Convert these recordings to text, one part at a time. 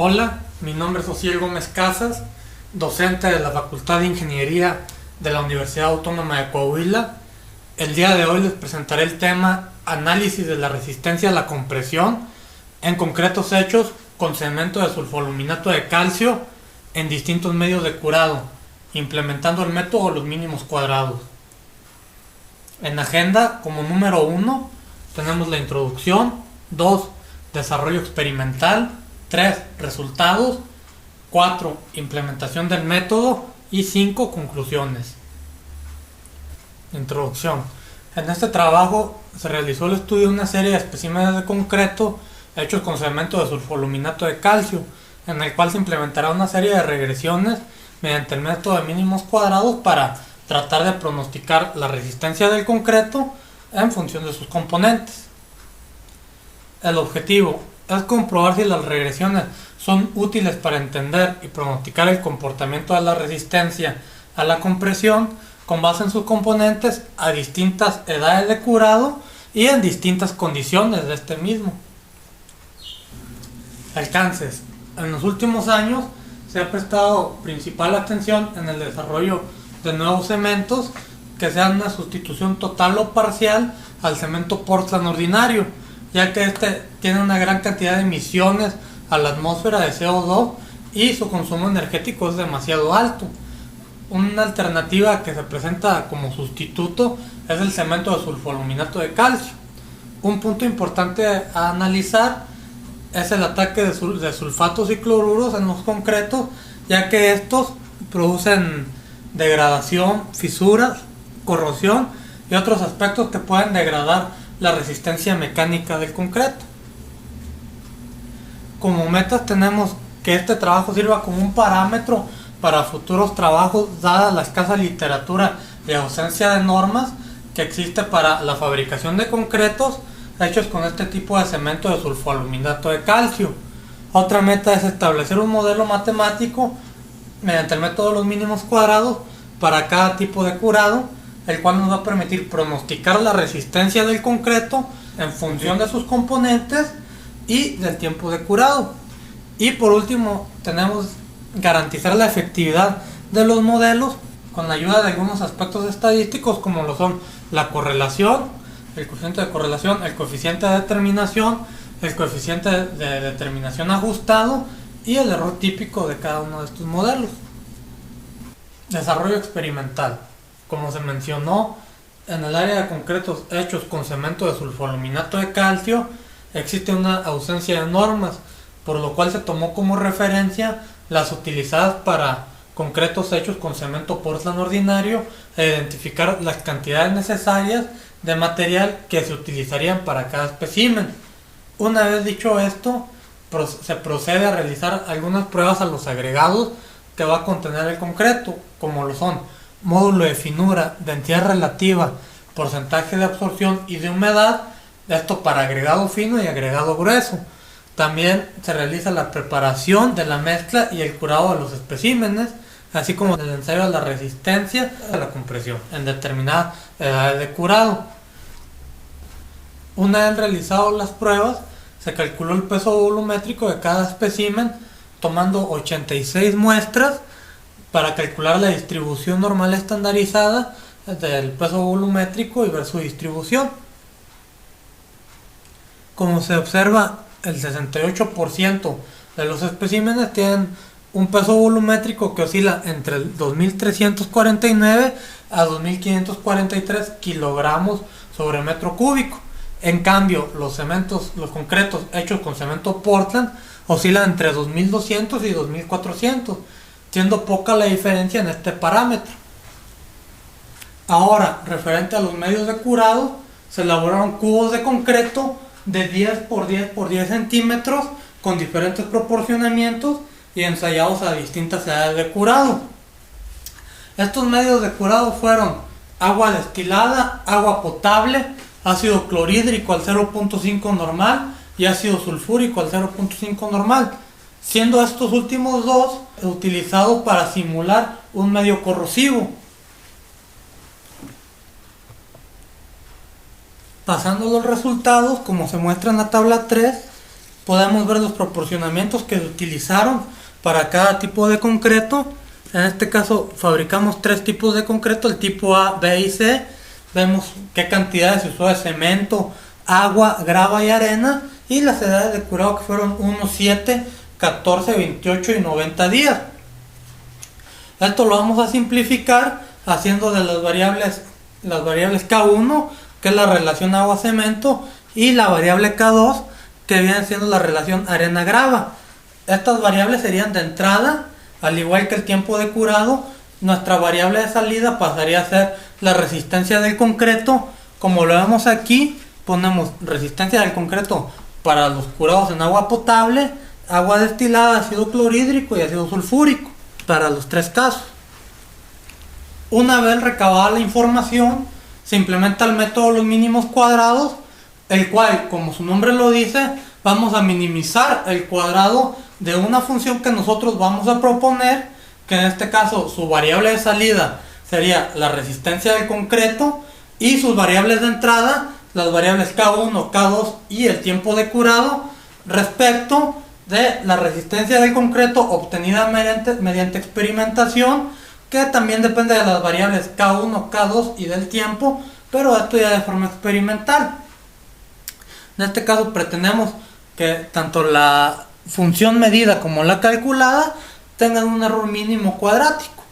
Hola, mi nombre es Osiel Gómez Casas, docente de la Facultad de Ingeniería de la Universidad Autónoma de Coahuila. El día de hoy les presentaré el tema Análisis de la resistencia a la compresión en concretos hechos con cemento de sulfoluminato de calcio en distintos medios de curado, implementando el método los mínimos cuadrados. En agenda, como número 1, tenemos la introducción, 2, desarrollo experimental, 3, resultados, 4, implementación del método y 5, conclusiones. Introducción. En este trabajo se realizó el estudio de una serie de especímenes de concreto hechos con cemento de sulfoluminato de calcio, en el cual se implementará una serie de regresiones mediante el método de mínimos cuadrados para tratar de pronosticar la resistencia del concreto en función de sus componentes. El objetivo es comprobar si las regresiones son útiles para entender y pronosticar el comportamiento de la resistencia a la compresión con base en sus componentes a distintas edades de curado y en distintas condiciones de este mismo. Alcances. En los últimos años se ha prestado principal atención en el desarrollo de nuevos cementos que sean una sustitución total o parcial al cemento Portland ordinario, ya que este tiene una gran cantidad de emisiones a la atmósfera de CO2 y su consumo energético es demasiado alto. Una alternativa que se presenta como sustituto es el cemento de sulfoluminato de calcio. Un punto importante a analizar es el ataque de sulfatos y cloruros en los concretos, ya que estos producen degradación, fisuras, corrosión y otros aspectos que pueden degradar la resistencia mecánica del concreto. Como metas tenemos que este trabajo sirva como un parámetro para futuros trabajos, dada la escasa literatura y ausencia de normas que existe para la fabricación de concretos hechos con este tipo de cemento de sulfoluminato de calcio. Otra meta es establecer un modelo matemático mediante el método de los mínimos cuadrados para cada tipo de curado, el cual nos va a permitir pronosticar la resistencia del concreto en función de sus componentes y del tiempo de curado. Y por último, tenemos garantizar la efectividad de los modelos con la ayuda de algunos aspectos estadísticos como lo son la correlación, el coeficiente de correlación, el coeficiente de determinación, el coeficiente de determinación ajustado y el error típico de cada uno de estos modelos. Desarrollo experimental. Como se mencionó, en el área de concretos hechos con cemento de sulfoluminato de calcio existe una ausencia de normas, por lo cual se tomó como referencia las utilizadas para concretos hechos con cemento Portland ordinario e identificar las cantidades necesarias de material que se utilizarían para cada espécimen. Una vez dicho esto, se procede a realizar algunas pruebas a los agregados que va a contener el concreto, como lo son módulo de finura, densidad relativa, porcentaje de absorción y de humedad, esto para agregado fino y agregado grueso. También se realiza la preparación de la mezcla y el curado de los especímenes, así como el ensayo de la resistencia a la compresión en determinadas edades de curado. Una vez realizado las pruebas, se calculó el peso volumétrico de cada espécimen tomando 86 muestras para calcular la distribución normal estandarizada del peso volumétrico y ver su distribución. Como se observa, el 68% de los especímenes tienen un peso volumétrico que oscila entre 2.349 a 2.543 kilogramos sobre metro cúbico. En cambio, los concretos hechos con cemento Portland oscilan entre 2.200 y 2.400, siendo poca la diferencia en este parámetro. Ahora, referente a los medios de curado, se elaboraron cubos de concreto de 10 por 10 por 10 centímetros con diferentes proporcionamientos y ensayados a distintas edades de curado. Estos medios de curado fueron agua destilada, agua potable, ácido clorhídrico al 0.5 normal y ácido sulfúrico al 0.5 normal, siendo estos últimos dos utilizados para simular un medio corrosivo. Pasando los resultados, como se muestra en la tabla 3, podemos ver los proporcionamientos que se utilizaron para cada tipo de concreto. En este caso fabricamos 3 tipos de concreto, el tipo A, B y C. Vemos qué cantidades se usó de cemento, agua, grava y arena, y las edades de curado que fueron 1, 7, 14, 28 y 90 días. Esto lo vamos a simplificar haciendo de las variables K1, que es la relación agua-cemento, y la variable K2, que viene siendo la relación arena-grava. Estas variables serían de entrada, al igual que el tiempo de curado. Nuestra variable de salida pasaría a ser la resistencia del concreto. Como lo vemos aquí, ponemos resistencia del concreto para los curados en agua potable, agua destilada, ácido clorhídrico y ácido sulfúrico, para los 3 casos. Una vez recabada la información, se implementa el método de los mínimos cuadrados, el cual, como su nombre lo dice, vamos a minimizar el cuadrado de una función que nosotros vamos a proponer, que en este caso su variable de salida sería la resistencia del concreto, y sus variables de entrada, las variables K1, K2 y el tiempo de curado, respecto de la resistencia del concreto obtenida mediante experimentación, que también depende de las variables K1, K2 y del tiempo, pero esto ya de forma experimental. En este caso pretendemos que tanto la función medida como la calculada tengan un error mínimo cuadrático.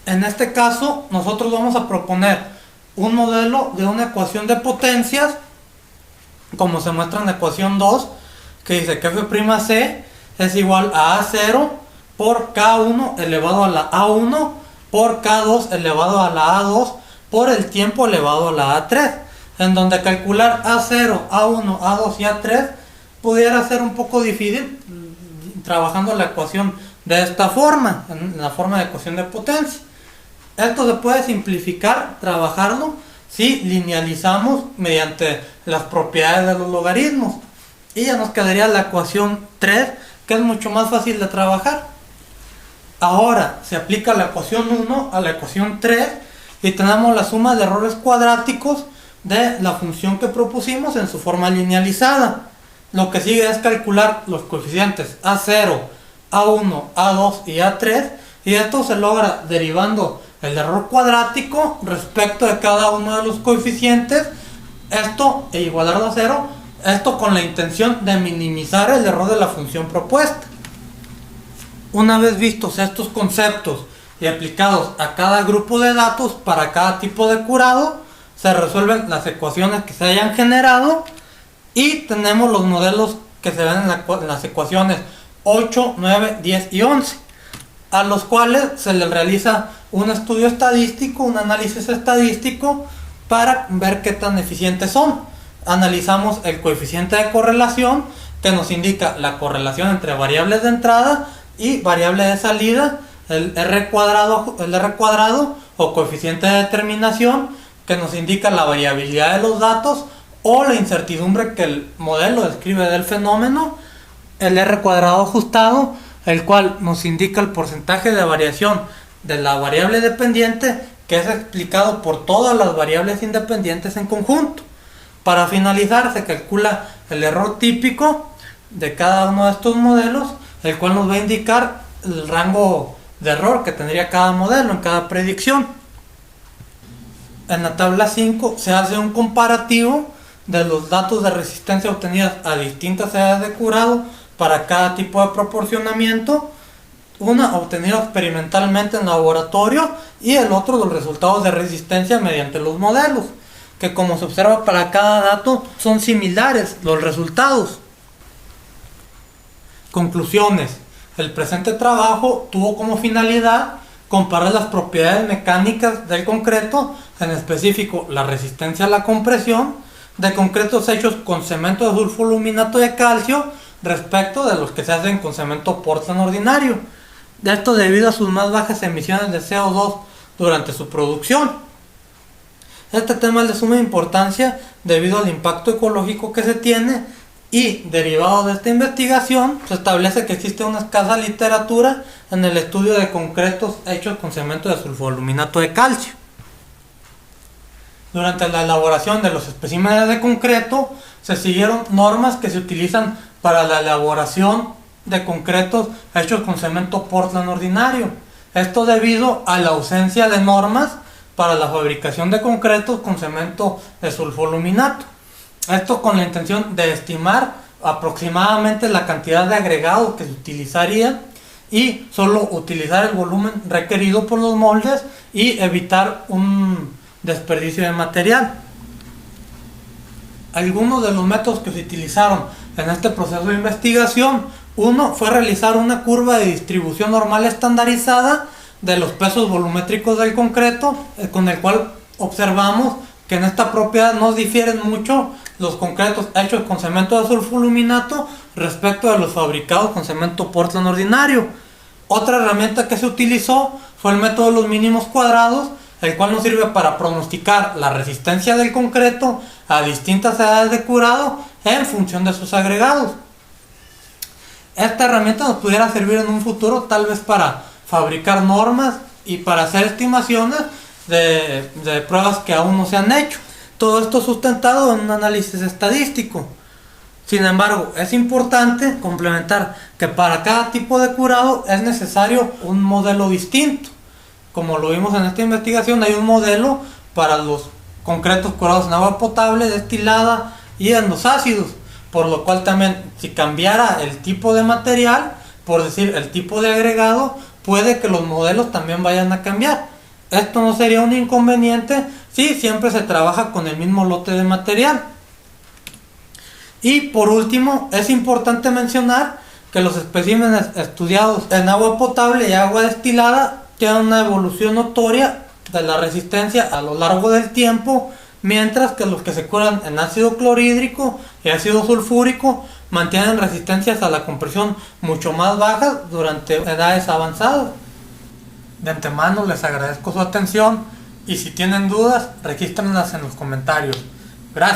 En este caso nosotros vamos a proponer un modelo de una ecuación de potencias, como se muestra en la ecuación 2, que dice que F'C es igual a A0 por K1 elevado a la A1 por K2 elevado a la A2 por el tiempo elevado a la A3, en donde calcular A0, A1, A2 y A3 pudiera ser un poco difícil trabajando la ecuación de esta forma, en la forma de ecuación de potencia. Esto se puede simplificar, trabajarlo, si linealizamos mediante las propiedades de los logaritmos. Y ya nos quedaría la ecuación 3, que es mucho más fácil de trabajar. Ahora se aplica la ecuación 1 a la ecuación 3 y tenemos la suma de errores cuadráticos de la función que propusimos en su forma linealizada. Lo que sigue es calcular los coeficientes A0, A1, A2 y A3, y esto se logra derivando el error cuadrático respecto de cada uno de los coeficientes, esto e igualarlo a 0, esto con la intención de minimizar el error de la función propuesta. Una vez vistos estos conceptos y aplicados a cada grupo de datos para cada tipo de curado, se resuelven las ecuaciones que se hayan generado y tenemos los modelos que se ven en las ecuaciones 8, 9, 10 y 11, a los cuales se les realiza un estudio estadístico, un análisis estadístico para ver qué tan eficientes son. Analizamos el coeficiente de correlación, que nos indica la correlación entre variables de entrada y variable de salida, el R cuadrado o coeficiente de determinación, que nos indica la variabilidad de los datos o la incertidumbre que el modelo describe del fenómeno, el R cuadrado ajustado, el cual nos indica el porcentaje de variación de la variable dependiente, que es explicado por todas las variables independientes en conjunto. Para finalizar, se calcula el error típico de cada uno de estos modelos, el cual nos va a indicar el rango de error que tendría cada modelo en cada predicción. En la tabla 5 se hace un comparativo de los datos de resistencia obtenidas a distintas edades de curado para cada tipo de proporcionamiento, una obtenida experimentalmente en laboratorio y el otro los resultados de resistencia mediante los modelos, que como se observa para cada dato son similares los resultados. Conclusiones. El presente trabajo tuvo como finalidad comparar las propiedades mecánicas del concreto, en específico la resistencia a la compresión, de concretos hechos con cemento de sulfoluminato de calcio respecto de los que se hacen con cemento Portland ordinario. Esto debido a sus más bajas emisiones de CO2 durante su producción. Este tema es de suma importancia debido al impacto ecológico que se tiene y, derivado de esta investigación, se establece que existe una escasa literatura en el estudio de concretos hechos con cemento de sulfoluminato de calcio. Durante la elaboración de los especímenes de concreto, se siguieron normas que se utilizan para la elaboración de concretos hechos con cemento Portland ordinario. Esto debido a la ausencia de normas para la fabricación de concretos con cemento de sulfoluminato. Esto con la intención de estimar aproximadamente la cantidad de agregados que se utilizaría y solo utilizar el volumen requerido por los moldes y evitar un desperdicio de material. Algunos de los métodos que se utilizaron en este proceso de investigación: uno fue realizar una curva de distribución normal estandarizada de los pesos volumétricos del concreto, con el cual observamos que en esta propiedad no difieren mucho los concretos hechos con cemento de sulfoluminato respecto a los fabricados con cemento Portland ordinario. Otra herramienta que se utilizó fue el método de los mínimos cuadrados, el cual nos sirve para pronosticar la resistencia del concreto a distintas edades de curado en función de sus agregados. Esta herramienta nos pudiera servir en un futuro tal vez para fabricar normas y para hacer estimaciones de pruebas que aún no se han hecho. Todo esto sustentado en un análisis estadístico. Sin embargo, es importante complementar que para cada tipo de curado es necesario un modelo distinto. Como lo vimos en esta investigación, hay un modelo para los concretos curados en agua potable, destilada y en los ácidos, por lo cual también si cambiara el tipo de material, por decir el tipo de agregado, puede que los modelos también vayan a cambiar. Esto no sería un inconveniente si siempre se trabaja con el mismo lote de material. Y por último, es importante mencionar que los especímenes estudiados en agua potable y agua destilada tienen una evolución notoria de la resistencia a lo largo del tiempo, mientras que los que se curan en ácido clorhídrico y ácido sulfúrico mantienen resistencias a la compresión mucho más bajas durante edades avanzadas. De antemano les agradezco su atención y si tienen dudas, regístrenlas en los comentarios. Gracias.